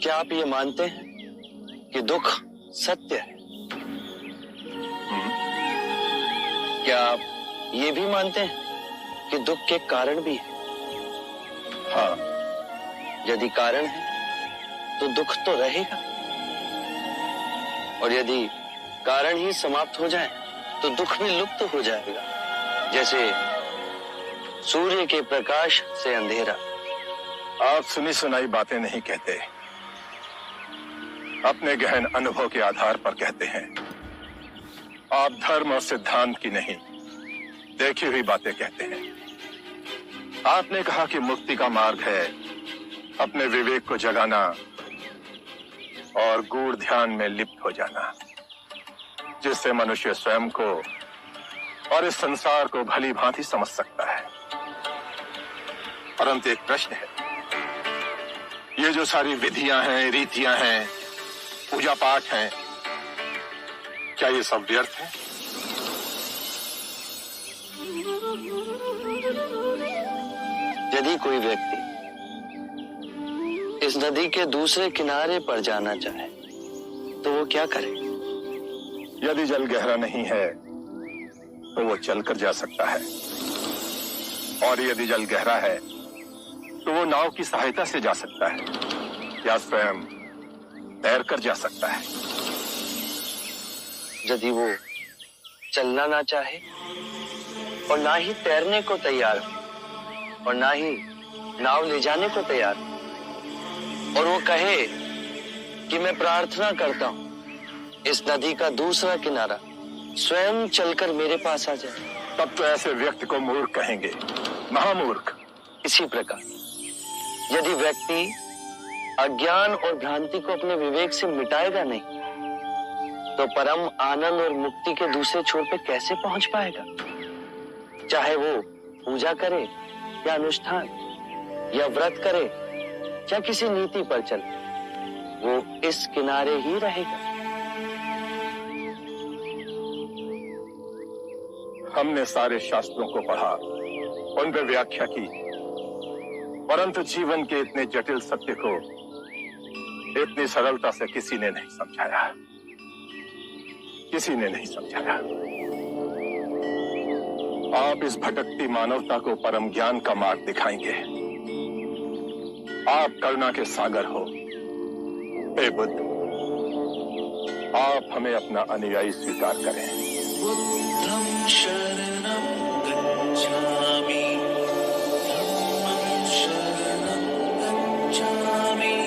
क्या आप ये मानते हैं कि दुख सत्य है? क्या आप ये भी मानते हैं कि दुख के कारण भी है? हाँ। यदि कारण है तो दुख तो रहेगा, और यदि कारण ही समाप्त हो जाए तो दुख भी लुप्त हो जाएगा। जैसे सूर्य के प्रकाश से अंधेरा। आप सुनी सुनाई बातें नहीं कहते, अपने गहन अनुभव के आधार पर कहते हैं। आप धर्म और सिद्धांत की नहीं, देखी हुई बातें कहते हैं। आपने कहा कि मुक्ति का मार्ग है अपने विवेक को जगाना और गूढ़ ध्यान में लिप्त हो जाना, जिससे मनुष्य स्वयं को और इस संसार को भली भांति समझ सकता है। परंतु एक प्रश्न है, ये जो सारी विधियां हैं, रीतियां हैं, पूजा पाठ हैं, क्या ये सब व्यर्थ है? यदि कोई व्यक्ति इस नदी के दूसरे किनारे पर जाना चाहे तो वो क्या करे? यदि जल गहरा नहीं है तो वो चलकर जा सकता है, और यदि जल गहरा है तो वो नाव की सहायता से जा सकता है या स्वयं तैरकर जा सकता है। यदि वो चलना ना चाहे और ना ही तैरने को तैयार हो और ना ही नाव ले जाने को तैयार हो, और वो कहे कि मैं प्रार्थना करता हूं इस नदी का दूसरा किनारा स्वयं चलकर मेरे पास आ जाए, तब तो ऐसे व्यक्ति को मूर्ख कहेंगे, महामूर्ख। इसी प्रकार यदि व्यक्ति अज्ञान और भ्रांति को अपने विवेक से मिटाएगा नहीं तो परम आनंद और मुक्ति के दूसरे छोर पे कैसे पहुंच पाएगा? चाहे वो पूजा करे या अनुष्ठान या व्रत करे या किसी नीति पर चले, वो इस किनारे ही रहेगा। हमने सारे शास्त्रों को पढ़ा, उन पर व्याख्या की, परंतु जीवन के इतने जटिल सत्य को इतनी सरलता से किसी ने नहीं समझाया, किसी ने नहीं समझाया। आप इस भटकती मानवता को परम ज्ञान का मार्ग दिखाएंगे। आप करुणा के सागर हो। हे बुद्ध, आप हमें अपना अनुयायी स्वीकार करें। बुद्धं शरणं गच्छामि, धम्मं शरणं गच्छामि।